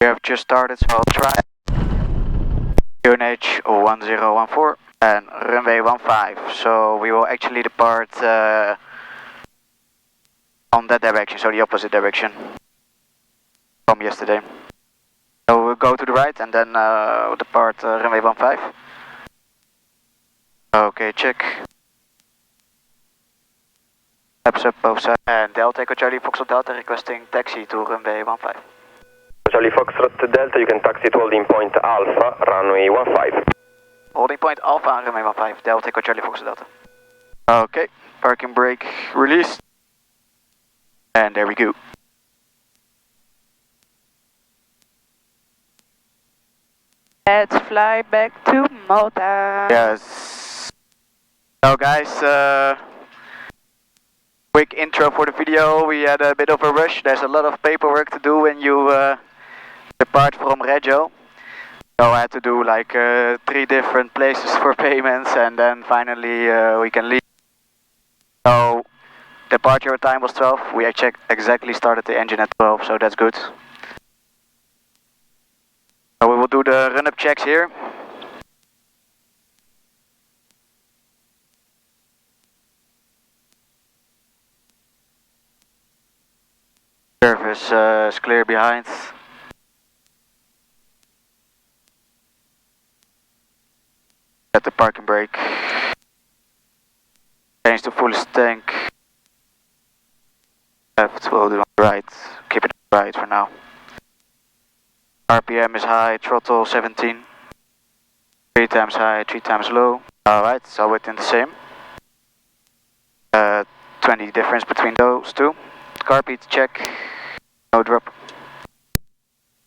We have just started, so I'll try. QNH 1014 and runway 15. So we will actually depart on that direction, so the opposite direction from yesterday. So we'll go to the right and then we'll depart runway 15. Okay, check. Flaps up both sides. And Delta Echo Charlie Foxtrot Delta requesting taxi to runway 15. Charlie Foxtrot Delta, you can taxi to holding point Alpha, runway 15. Holding point Alpha, runway 15, Delta Echo Charlie Foxtrot Delta. Okay, parking brake released. And there we go. Let's fly back to Malta. Yes. So guys, quick intro for the video. We had a bit of a rush. There's a lot of paperwork to do when you depart from Reggio. So I had to do like 3 different places for payments, and then finally we can leave. So departure time was 12. We exactly started the engine at 12, so that's good. So we will do the run-up checks here. Surface is clear behind. Set the parking brake. Change to fullest tank. Left, we'll do on the right. Keep it right for now. RPM is high, throttle 17. 3 times high, 3 times low. Alright, so within the same. 20 difference between those two. Carpet check. No drop.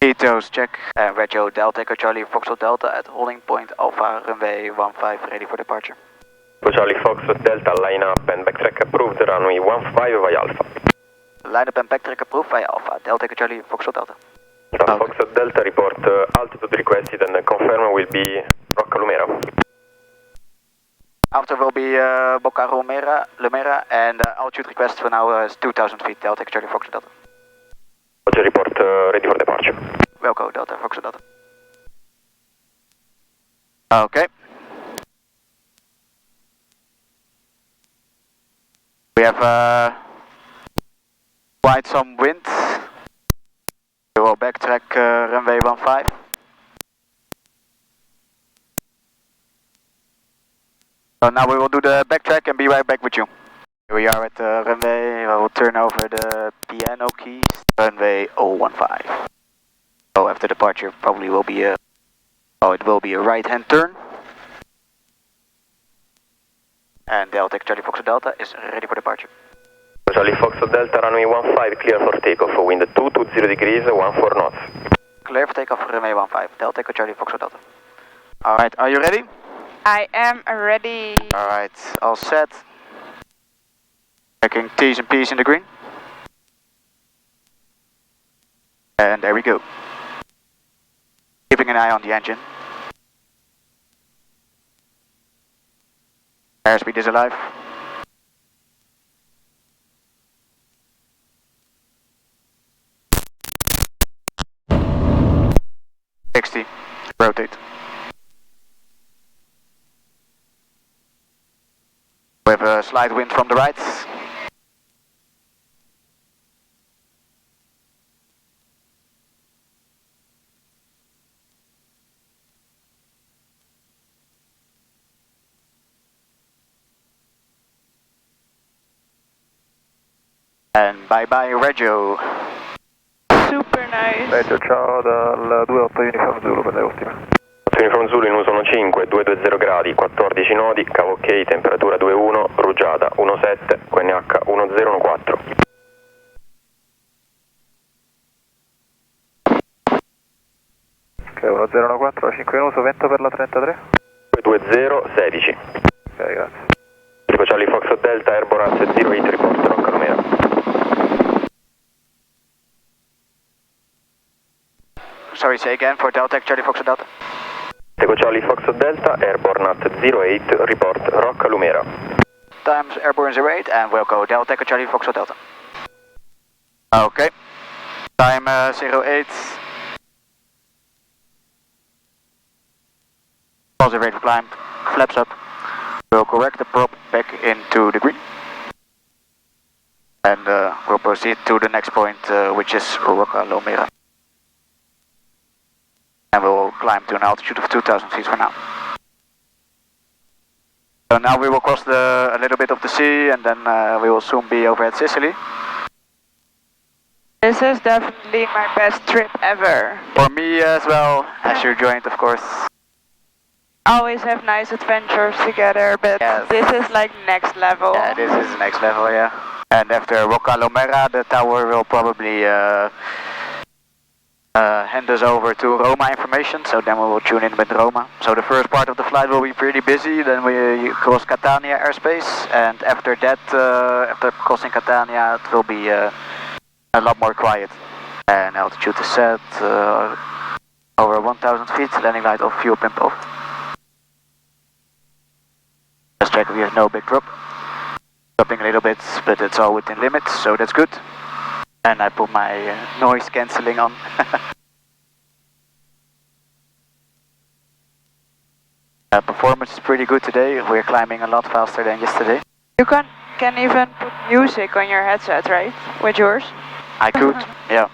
Ethos check. And Reggio Delta Echo Charlie Foxtrot Delta at holding point Alpha runway 15 ready for departure. Charlie Foxtrot Delta, line up and backtrack approved, runway 15 via Alpha. Line up and backtrack approved via Alpha. Delta Echo Charlie Foxtrot Delta. Foxtrot Delta, report altitude requested and confirm will be Rocca Lumera. After will be Boca Lumera, and altitude request for now is 2000 feet. Delta Echo Charlie Foxtrot Delta. Roger, report ready for departure. Welcome, Delta Foxtrot Delta. Okay. We have quite some wind. We will backtrack runway 15. So now we will do the backtrack and be right back with you. Here we are at the runway. I will turn over the piano keys. Runway 015. So after departure probably will be a right hand turn. And Delta Charlie Foxtrot Delta is ready for departure. Charlie Foxtrot Delta, runway 15, clear for takeoff, wind 220 degrees, 14 knots. Clear for takeoff, runway 15, Delta Charlie Foxtrot Delta. Alright, are you ready? I am ready. Alright, all set. Checking T's and P's in the green. And there we go. Keeping an eye on the engine. Airspeed is alive. 60. Rotate. We have a slight wind from the right. And bye bye Reggio. Super nice. Reggio, ciao dal 28 Uniform Zulu per le ultime. Uniform Zulu in uso 15, 220 gradi, 14 nodi, cavo ok, temperatura 21, rugiada 17, QNH 1014. Ok, 1014, 5 in uso, vento per la 33. 220, 16. Ok, grazie. Charlie Foxtrot Delta, Airborne at 08, report Rocca Lumera. Sorry, say again for Delta Charlie Foxtrot Delta. Charlie Foxtrot Delta, Airborne at 08, report Rocca Lumera. Times Airborne 08 and we'll go Delta Charlie Foxtrot Delta. Okay. Time 08. Positive rate of climb, flaps up. We'll correct the prop back into the green. And we'll proceed to the next point, which is Reggio Calabria. And we'll climb to an altitude of 2,000 feet for now. So now we will cross a little bit of the sea, and then we will soon be over at Sicily. This is definitely my best trip ever. For me as well, as you joined, of course. Always have nice adventures together, but Yes. this is like next level. Yeah, this is next level, yeah. And after Reggio Calabria, the tower will probably hand us over to Roma information, so then we will tune in with Roma. So the first part of the flight will be pretty busy, then we cross Catania airspace, and after that, after crossing Catania, it will be a lot more quiet. And altitude is set, over 1,000 feet, landing light off, fuel pump off. Just check we have no big drop. Dropping a little bit, but it's all within limits, so that's good. And I put my noise cancelling on. Performance is pretty good today. We're climbing a lot faster than yesterday. You can even put music on your headset, right? With yours? I could, yeah.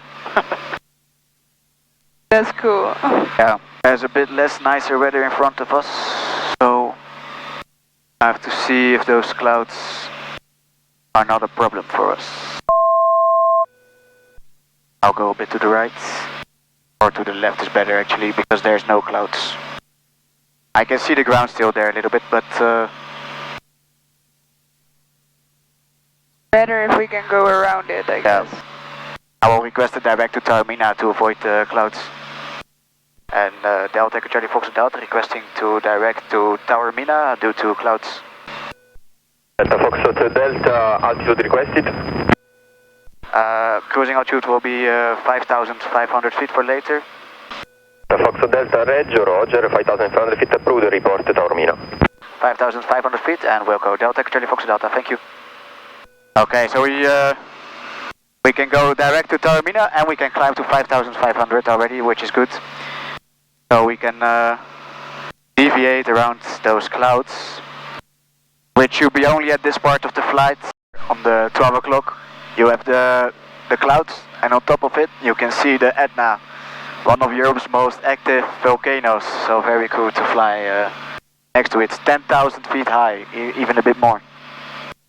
That's cool. Yeah. There's a bit less nicer weather in front of us, so I have to see if those clouds are not a problem for us. I'll go a bit to the right, or to the left is better actually, because there's no clouds. I can see the ground still there a little bit, but Better if we can go around it, I guess. I will request a direct to Taormina to avoid the clouds. And Delta Echo Charlie Fox Delta requesting to direct to Taormina due to clouds. Delta Fox Delta, altitude requested. Cruising altitude will be 5,500 feet for later. Delta Fox Delta Reggio, Roger, 5,500 feet approved, report Taormina. 5,500 feet, and we'll go Delta Echo Charlie Fox Delta, thank you. Okay, so we can go direct to Taormina, and we can climb to 5,500 already, which is good. So we can deviate around those clouds, which should be only at this part of the flight. On the 12 o'clock, you have the clouds, and on top of it, you can see the Etna, one of Europe's most active volcanoes. So very cool to fly next to it. It's 10,000 feet high, even a bit more.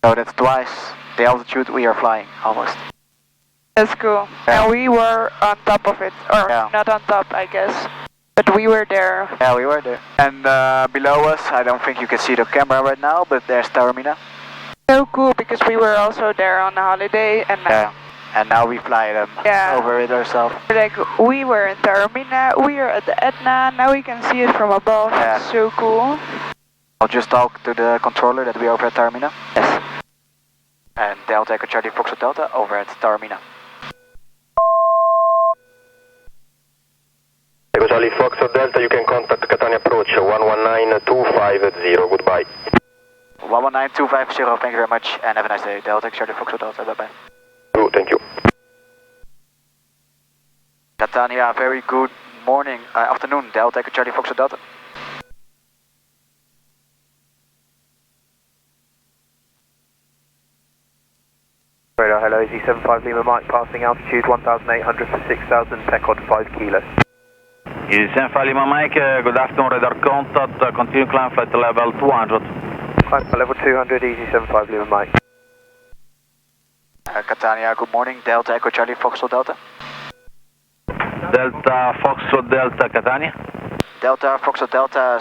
So that's twice the altitude we are flying, almost. That's cool. Yeah. And we were on top of it, or Yeah. not on top, I guess. But we were there. Yeah, we were there. And below us, I don't think you can see the camera right now, but there's Taormina. So cool, because we were also there on a holiday, and Yeah. And now we fly them over it ourselves. like we were in Taormina, we are at the Etna, now we can see it from above. Yeah. It's so cool. I'll just talk to the controller that we are over at Taormina. Yes. And Delta Echo Charlie Fox Delta over at Taormina. Echo Charlie Fox Delta, you can contact Catania approach 119250, goodbye. 119250, thank you very much, and have a nice day. Delta Echo Charlie Fox Delta, bye bye. Thank you. Catania, very good morning, afternoon, Delta Echo Charlie Fox Delta. Radar, hello, EZ75 Lima Mike, passing altitude 1,800 for 6,000, PECOD 5 kilos. EZ75 Lima Mike, good afternoon, radar contact, continue climb flight level 200. Climb for level 200, EZ75 Lima Mike. Catania, good morning, Delta Echo Charlie Fox Delta. Delta Fox Delta Catania. Delta Fox Delta,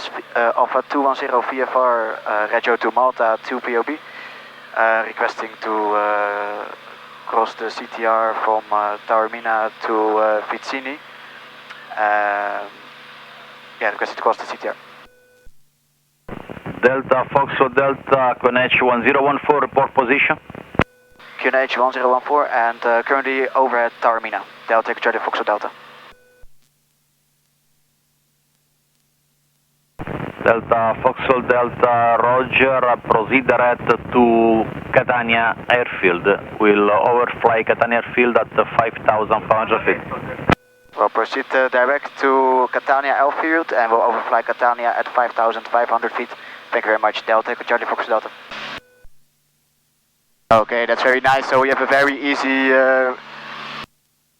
Alpha 210 VFR, Reggio to Malta, 2 POB. Requesting to cross the CTR from Taormina to Vicini. Requesting to cross the CTR. Delta Fox Delta QNH 1014, report position. QNH 1014 and currently over at Taormina. Delta Echo Charlie Fox Delta. Delta Fox Delta Roger, proceed direct to Catania Airfield. We'll overfly Catania Airfield at 5,500 feet. We'll proceed direct to Catania airfield and we'll overfly Catania at 5,500 feet. Thank you very much, Delta, Charlie Fox Delta. Okay, that's very nice. So we have a very easy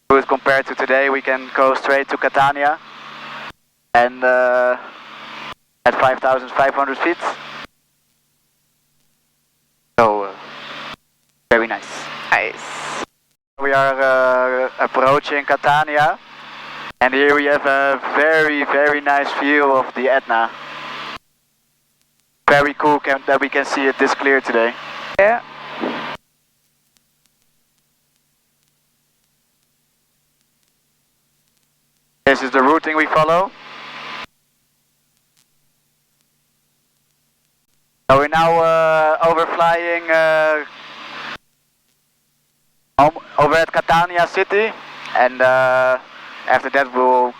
route compared to today. We can go straight to Catania and at 5,500 feet. So very nice. Nice. We are approaching Catania, and here we have a very nice view of the Etna. Very cool that we can see it this clear today. Yeah. This is the routing we follow. So we're now overflying over at Catania city, and after that we'll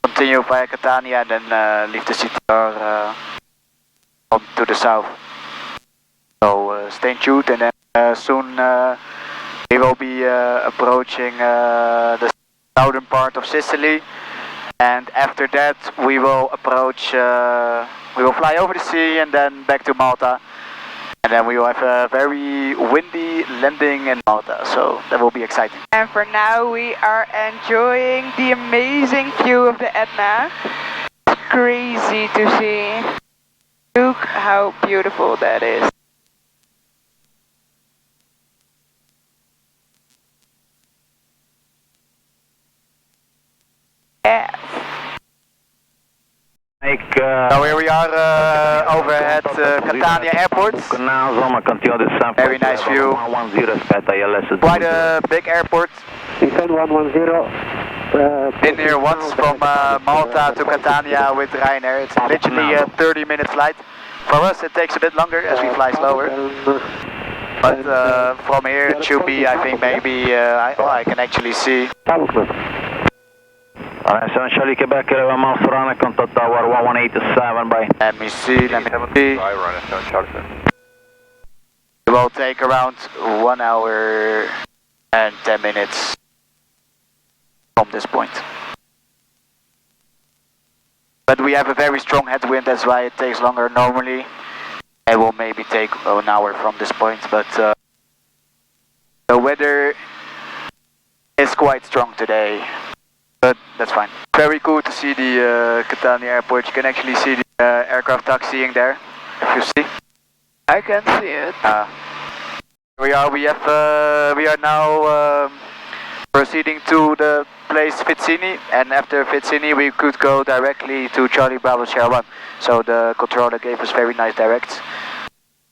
continue via Catania and then leave the city on to the south. So stay tuned, and then soon we will be approaching the southern part of Sicily, and after that we will approach, we will fly over the sea and then back to Malta, and then we will have a very windy landing in Malta, so that will be exciting. And for now we are enjoying the amazing view of the Etna. It's crazy to see. Look how beautiful that is. Yes. So here we are over at Catania Airport. Very nice view. Quite a big airport. Been here once from Malta to Catania with Ryanair. It's literally a 30-minute flight. For us it takes a bit longer as we fly slower. But from here it should be, I think, maybe, I can actually see. Charlie Quebec, miles per hour, contact tower 1187, bye. Let me see. It will take around 1 hour and 10 minutes from this point. But we have a very strong headwind, that's why it takes longer. Normally it will maybe take 1 hour from this point, but the weather is quite strong today. But that's fine. Very cool to see the Catania airport. You can actually see the aircraft taxiing there, if you see. I can see it. We are now proceeding to the place Sicily, and after Sicily we could go directly to Charlie Bravo Sierra 1. So the controller gave us very nice directs.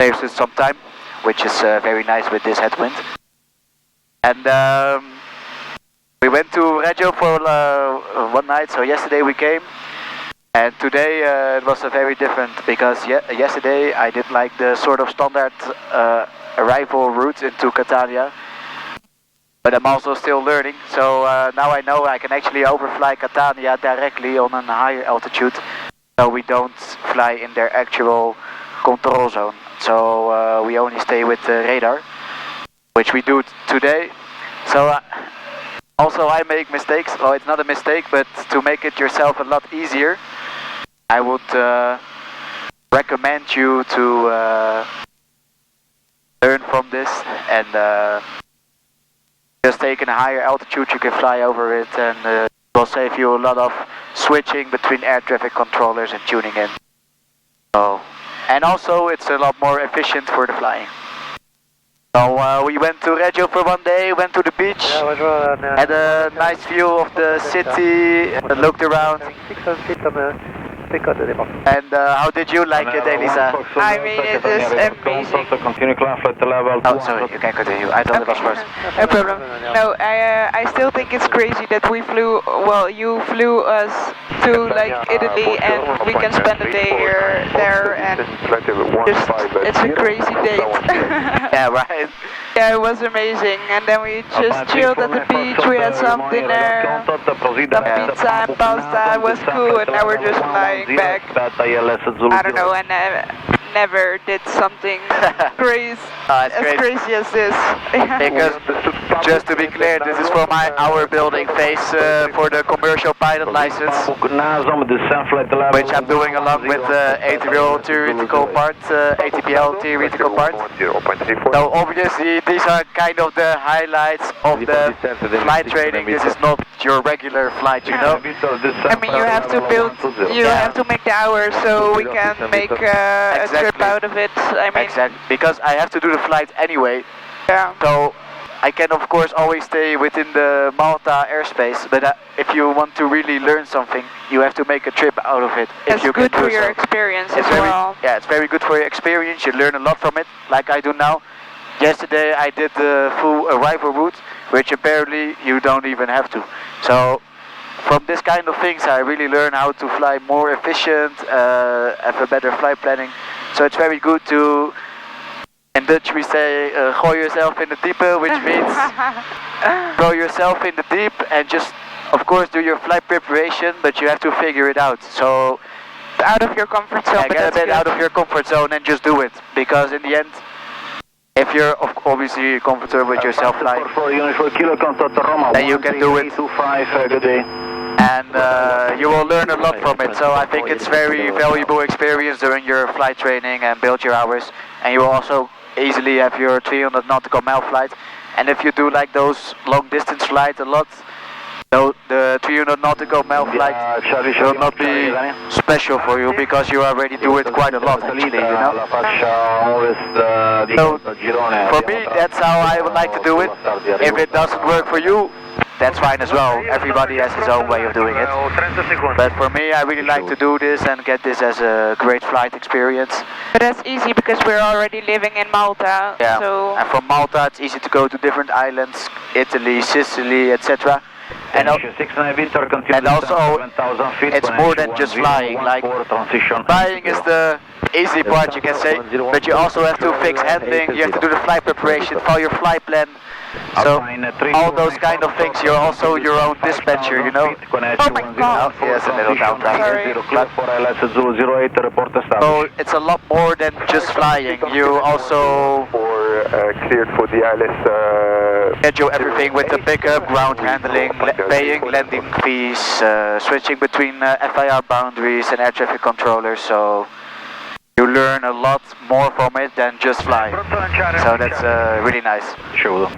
Saves us some time, which is very nice with this headwind. And we went to Reggio for one night, so yesterday we came, and today it was a very different, because yesterday I did like the sort of standard arrival route into Catania, but I'm also still learning, so now I know I can actually overfly Catania directly on a higher altitude, so we don't fly in their actual control zone, so we only stay with the radar, which we do today. So also I make mistakes. Well, it's not a mistake, but to make it yourself a lot easier, I would recommend you to learn from this, and just take in a higher altitude, you can fly over it, and it will save you a lot of switching between air traffic controllers and tuning in. So, and also it's a lot more efficient for the flying. So we went to Reggio for one day, went to the beach, had a nice view of the city, looked around. And how did you like it, Elisa? I mean, it is amazing. Continue climb flight level. Oh, sorry, you can continue. I thought it was first. No problem. No, I still think it's crazy that we flew, well, you flew us to like Italy, and we can spend a day here, there, and just, it's a crazy date. Yeah, right. Yeah, it was amazing, and then we just chilled at the beach, we had some dinner, some pizza and pasta, it was cool, and now we're just flying back. I don't know, and never did something crazy, as crazy as this. Because Just to be clear, this is for our building phase for the commercial pilot license, which I'm doing along with ATPL theoretical part, ATPL theoretical part. So obviously these are kind of the highlights of the flight training. This is not your regular flight, you know. I mean, you have to build, you have to make the hours so we can make a trip out of it. I mean, exactly, because I have to do the flight anyway. Yeah. So I can of course always stay within the Malta airspace, but if you want to really learn something, you have to make a trip out of it. It's good for your experience as well. Yeah, it's very good for your experience. You learn a lot from it, like I do now. Yesterday I did the full arrival route, which apparently you don't even have to. So from this kind of things I really learn how to fly more efficient, have a better flight planning. So it's very good to, in Dutch we say, gooi yourself in the deep, which means throw yourself in the deep and just, of course, do your flight preparation, but you have to figure it out. So out of your comfort zone. Yeah, get a bit out of your comfort zone and just do it, because in the end, if you're obviously comfortable with yourself flying, then you can do it. And you will learn a lot from it. So I think it's very valuable experience during your flight training and build your hours. And you will also easily have your 300 nautical mile flight. And if you do like those long distance flights a lot, so the 300 nautical mile flight will not be special for you, because you already do it quite a lot actually, you know. So for me, that's how I would like to do it. If it doesn't work for you, that's fine as well. Everybody has his own way of doing it. But for me, I really like to do this and get this as a great flight experience. But that's easy because we're already living in Malta. Yeah. So And from Malta, it's easy to go to different islands, Italy, Sicily, etc. And also, it's more than just flying. Like, flying is the easy part, you can say, but you also have to fix handling, you have to do the flight preparation, follow your flight plan. So, all those kind of things, you're also your own dispatcher, you know? oh my god. Yes, a little downdraft. Sorry. So, it's a lot more than just flying. You also cleared for the ILS. schedule everything with the pickup, ground handling, paying landing fees, switching between FIR boundaries and air traffic controllers. So you learn a lot more from it than just flying. So that's really nice. Sure.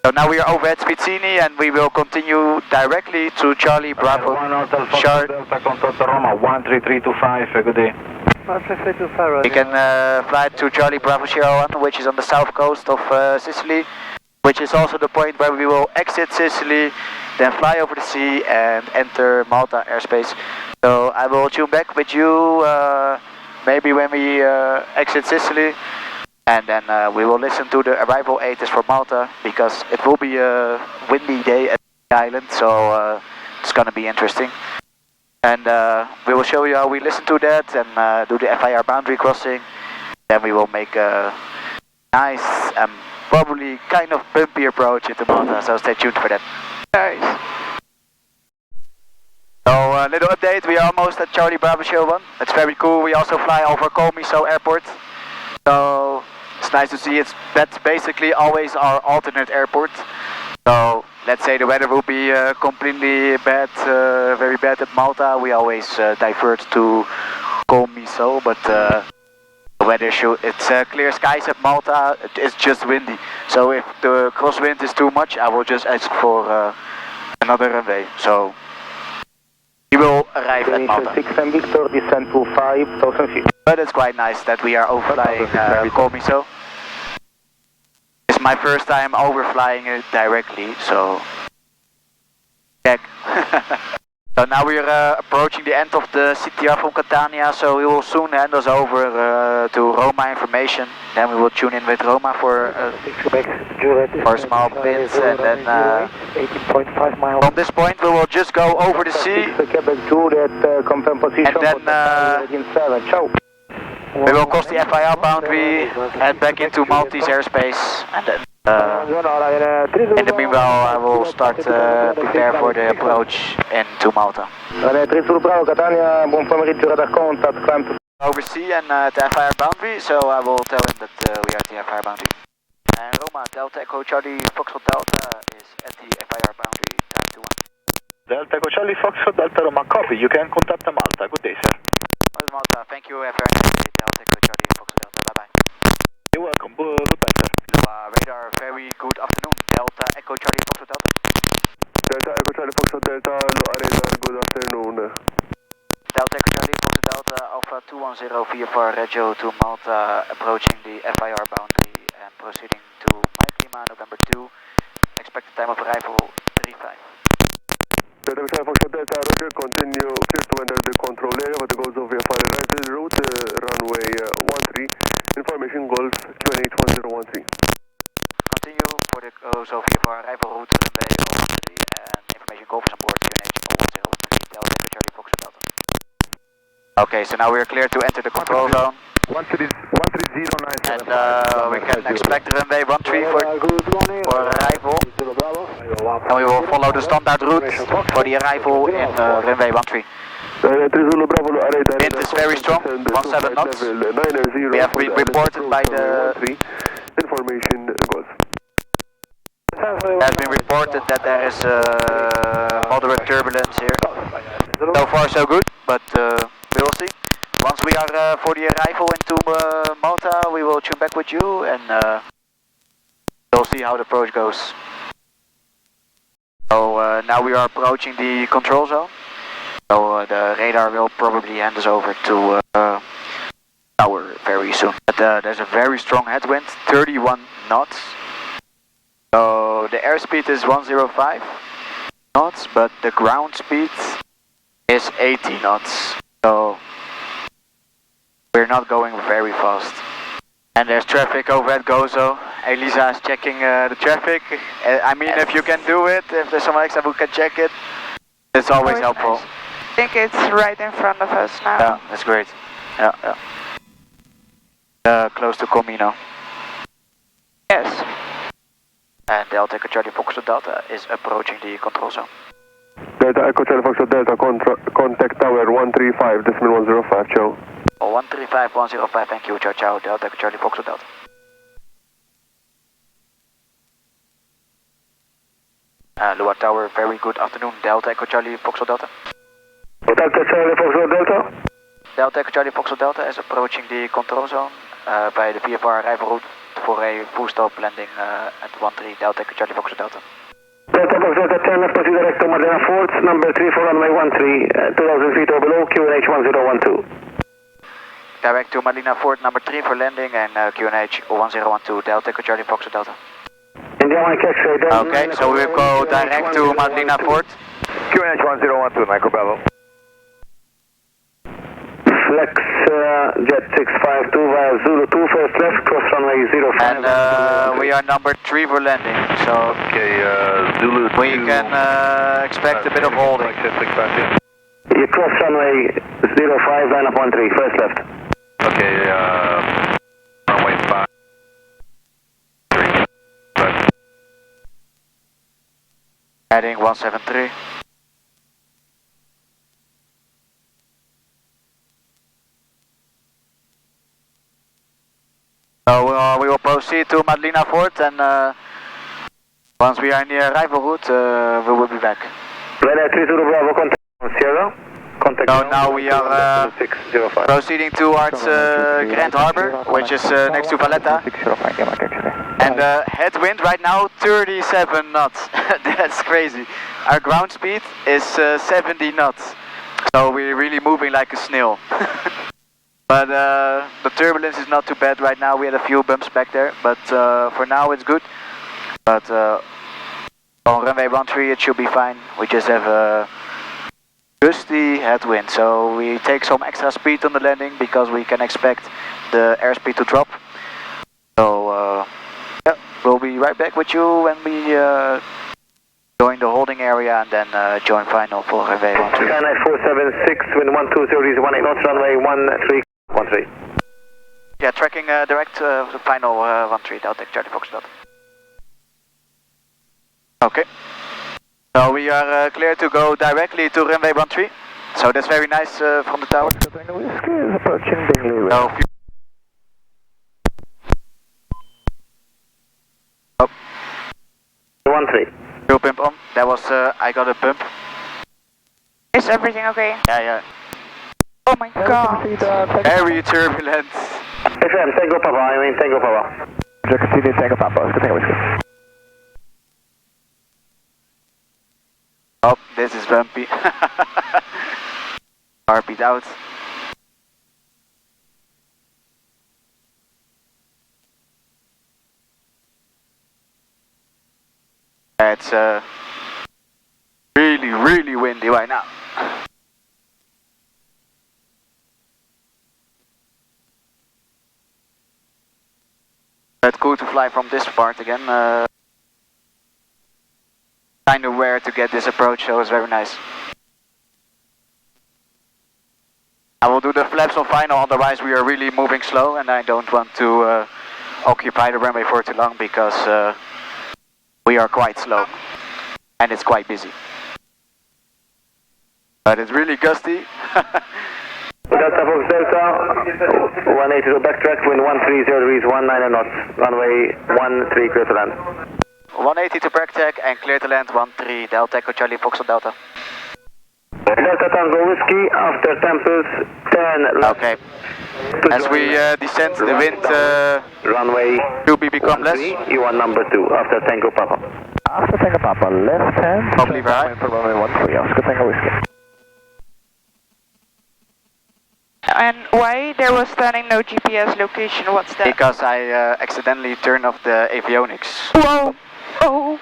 So now we are over at Sicily and we will continue directly to Charlie Bravo. Delta contact Roma 13325. Good day. We can fly to Charlie Bravo Sierra 1, which is on the south coast of Sicily, which is also the point where we will exit Sicily, then fly over the sea and enter Malta airspace. So I will tune back with you maybe when we exit Sicily, and then we will listen to the arrival ATIS for Malta, because it will be a windy day at the island, so it's gonna be interesting. And we will show you how we listen to that and do the FIR boundary crossing. Then we will make a nice and probably kind of bumpy approach into Malta, so stay tuned for that. Nice. So a little update, we are almost at Charlie Bravo Sierra 1. It's very cool. We also fly over Comiso Airport. So it's nice to see. That's basically always our alternate airport. So let's say the weather will be completely bad, very bad at Malta. We always divert to Comiso, but the weather it's clear skies at Malta. It's just windy. So if the crosswind is too much, I will just ask for another runway. So we will arrive at Malta. 6 and Victor, descend to 5,000 feet. But it's quite nice that we are overflying Comiso. It's my first time overflying it directly, so check. So now we are approaching the end of the CTR from Catania, so we will soon hand us over to Roma information. Then we will tune in with Roma for small bits, and then from this point we will just go over the sea, and then we will cross the FIR boundary, head back into Maltese airspace, and then in the meanwhile I will start prepare for the approach into Malta. Over sea and at the FIR boundary, so I will tell him that we are at the FIR boundary. And Roma, Delta Echo Charlie Foxtrot Delta is at the FIR boundary, time 21. Delta Echo Charlie Foxtrot Delta Roma, copy. You can contact Malta. Good day, sir. Malta, thank you very much. Delta Echo Charlie Foxtrot Delta, bye bye. You're welcome. Goodbye, sir. Radar, very good afternoon. Delta Echo Charlie Foxtrot Delta. Delta Echo Charlie Foxtrot Delta, radar, good afternoon. Delta Echo Charlie Foxtrot Delta, Alpha 210 VFR Reggio to Malta, approaching the FIR boundary and proceeding to Mike Lima, November 2. Expected time of arrival 35. Delta Echo Charlie Foxtrot Delta, Roger, continue clear to enter the control area for the goals of VFR arrival route, runway 13, information Golf QNH 1013. Continue for the goals of VFR arrival route, runway 13, and information Golf is on board QNH 1013, Delta Echo Charlie Foxtrot Delta. Okay, so now we are clear to enter the control zone. 13097. And we can expect runway 13 for arrival. And we will follow the standard route for the arrival in runway 13. Wind is very strong, 17 knots. We have been reported by the... Information Golf. It has been reported that there is moderate turbulence here. So far so good, but we will see. Once we are for the arrival into Malta, we will tune back with you and we'll see how the approach goes. So now we are approaching the control zone. So the radar will probably hand us over to tower very soon. But there's a very strong headwind, 31 knots. So the airspeed is 105 knots, but the ground speed is 80 knots. So we're not going very fast. And there's traffic over at Gozo. Elisa is checking the traffic. I mean, if you can do it, if there's someone extra who can check it, it's always helpful. Nice. I think it's right in front of us now. Yeah, that's great. Yeah. Close to Comino. Yes. And Delta Echo Charlie Foxtrot Delta is approaching the control zone. Delta Echo Charlie Foxtrot Delta, contact tower 135.105, ciao. 135.105, thank you, ciao ciao, Delta Echo Charlie Foxtrot Delta. Lua Tower, very good afternoon, Delta Echo Charlie Foxtrot Delta. Delta Charlie Foxtrot Delta. Delta Echo Charlie Foxtrot Delta is approaching the control zone by the VFR arrival route for a full stop landing at 13 Delta Echo Charlie Foxtrot Delta. Delta Foxtrot Delta, turn left, proceed direct to Modena Fort, number 3 for runway 13, 2000 feet or below, QNH 1012. Direct to Malina Fort, number 3 for landing and QNH 1012, Delta Echo Charlie Foxtrot Delta. Okay, so we will go direct to Malina Fort. QNH 1012, Micro Bravo. Flex Jet 652 via Zulu 2, first left, cross runway 05. And we are number 3 for landing, so Okay, Zulu 2. we can expect a bit of holding. You cross runway 05, line up 13, first left. Okay, runway 5. Heading 173. So we will proceed to Madlina Fort and once we are near arrival route, we will be back. Radar 30 Bravo, contact 0. Contact so now we are proceeding towards Grand Harbor, which is next to Valletta. And headwind right now 37 knots. That's crazy. Our ground speed is 70 knots. So we're really moving like a snail. But the turbulence is not too bad right now. We had a few bumps back there, but for now it's good. But on runway 13 it should be fine. We just have a gusty headwind, so we take some extra speed on the landing because we can expect the airspeed to drop. So yeah, we'll be right back with you when we join the holding area and then join final for runway 13. Skyline 476, wind 120, 18 knots, runway 13. Yeah, tracking direct the final 13, Delta Charlie Foxtrot. Okay. So we are clear to go directly to runway 13. So that's very nice from the tower. So 13. Fuel pump on. That was, I got a pump. Is everything okay? Yeah. Oh my god. Very turbulent. FM, Tango Papa, I mean Tango Papa. Continue Tango Papa, Tango Whiskey. Oh, this is bumpy. Heartbeat out. It's really windy right now. But cool to fly from this part again. Kind of rare to get this approach, so it's very nice. I will do the flaps on final, otherwise we are really moving slow and I don't want to occupy the runway for too long because we are quite slow and it's quite busy. But it's really gusty. Delta Fox Delta, 180 to backtrack, wind 130 degrees, 19 knots, runway 13 clear to land. 180 to backtrack and clear to land 13 Delta Echo Charlie Fox Delta. Delta Tango Whiskey, after Tempest, 10 left. Okay. As we descend, the wind runway will become less. You are number 2, after Tango Papa. After Tango Papa, left hand. Probably right. For runway 13, Oscar Tango Whiskey. And why there was standing no GPS location? What's that? Because I accidentally turned off the avionics. Whoa! Oh!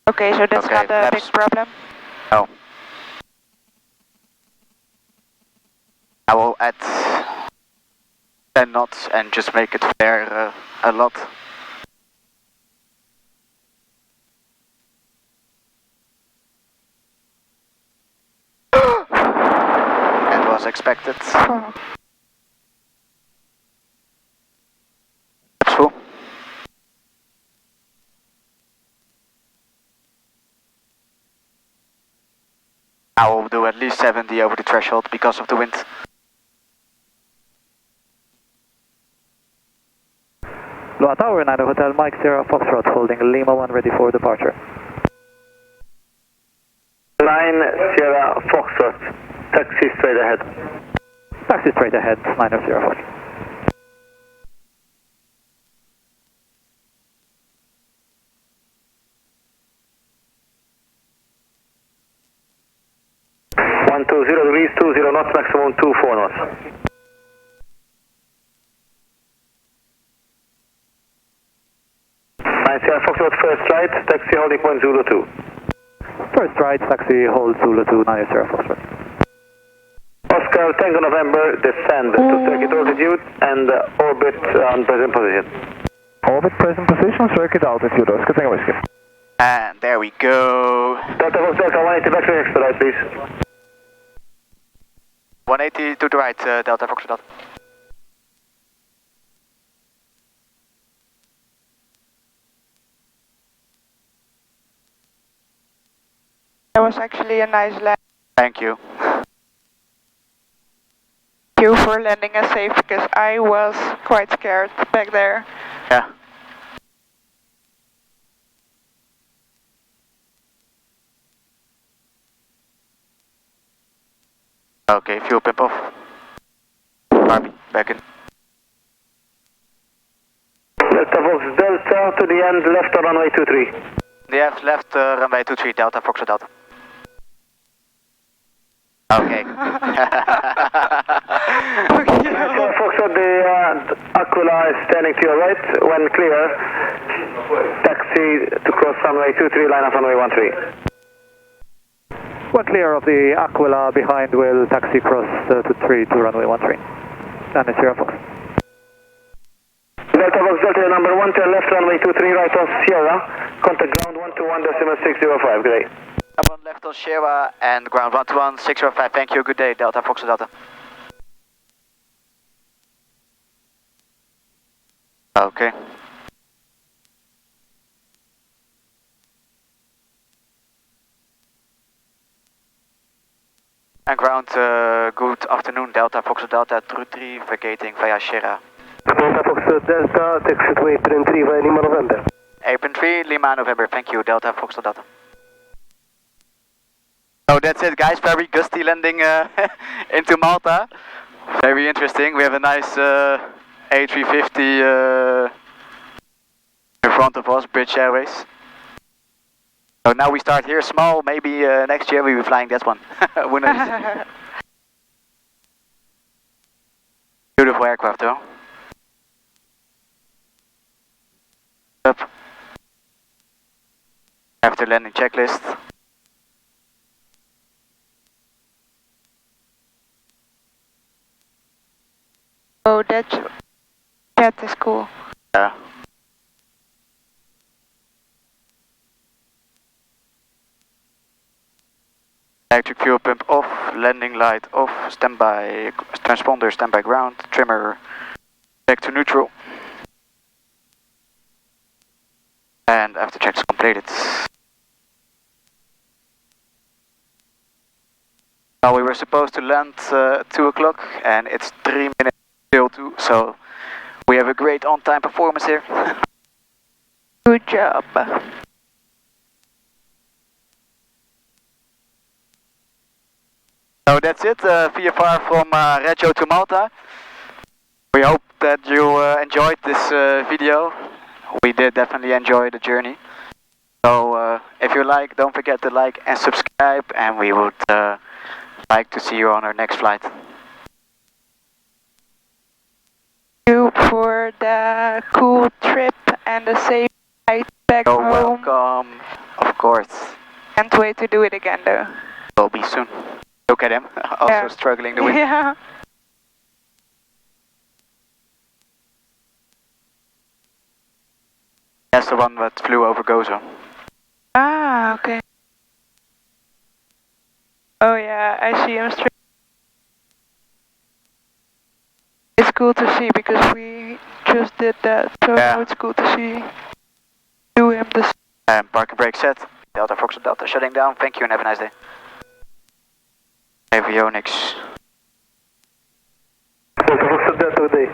Okay, so that's not a big problem? No. I will add 10 knots and just make it flare a lot. That was expected. Oh. That's full. I will do at least 70 over the threshold because of the wind. Loa Tower, 9 Hotel, Mike Sierra Foxtrot, holding Lima 1 ready for departure. 9 Sierra Foxtrot, taxi straight ahead. Taxi straight ahead, 9 Sierra Foxtrot. One 20 degrees, 20 knots, maximum 24 knots. Sierra Foxtrot, first right, taxi holding point Zulu 2. First right, taxi hold Zulu 2, 9 Sierra Foxtrot. Oscar, Tango November, descend to circuit altitude and orbit on present position. Orbit present position, circuit altitude, Oscar Tango Whiskey. And there we go. Delta Fox Delta 180 back to next to right, please. 180 to the right, Delta Foxtrot. That was actually a nice land. Thank you. Thank you for landing us safe because I was quite scared back there. Yeah. Okay, fuel pump off. Barbie, back in. Delta Fox Delta to the end, left on runway 23. Yeah, left runway 23, Delta Fox Delta. Okay. Delta Fox the Aquila is standing to your right. When clear, taxi to cross runway 23, line up runway 13. When clear of the Aquila behind will taxi cross to 3 to runway 13. 9 Sierra Fox. Delta Fox Delta number 1, turn left runway 23, right on Sierra. Contact ground 121.605, good day. One left on Sierra and ground 121.605, thank you, good day, Delta Fox Delta. Okay. And ground, good afternoon, Delta Fox Delta 33, vacating via Sierra. Delta, taxiway 3 via Lima November. 8.3 Lima November, thank you, Delta Foxtrot Delta. So that's it guys, very gusty landing into Malta. Very interesting, we have a nice A350 in front of us, British Airways. So now we start here small, maybe next year we'll be flying that one. Who knows? Beautiful aircraft though. Up. After landing checklist. Oh, that is cool. Yeah. Electric fuel pump off, landing light off, standby, transponder standby ground, trimmer back to neutral. And after checks completed. Now we were supposed to land 2 o'clock and it's 3 minutes till 2, so we have a great on-time performance here. Good job. So that's it, VFR from Reggio to Malta. We hope that you enjoyed this video. We did definitely enjoy the journey. So if you like, don't forget to like and subscribe, and we would like to see you on our next flight. Thank you for the cool trip and the safe flight back You're home. welcome, of course. Can't wait to do it again though. Will be soon. Look at him, also Yeah. struggling to win. Yeah. That's the one that flew over Gozo. Ah, okay. Oh yeah, I see him straight. It's cool to see because we just did that, so Yeah. it's cool to see do him this. And parking brake set. Delta Foxtrot Delta shutting down. Thank you and have a nice day. Avionics. Delta Foxtrot Delta, good day.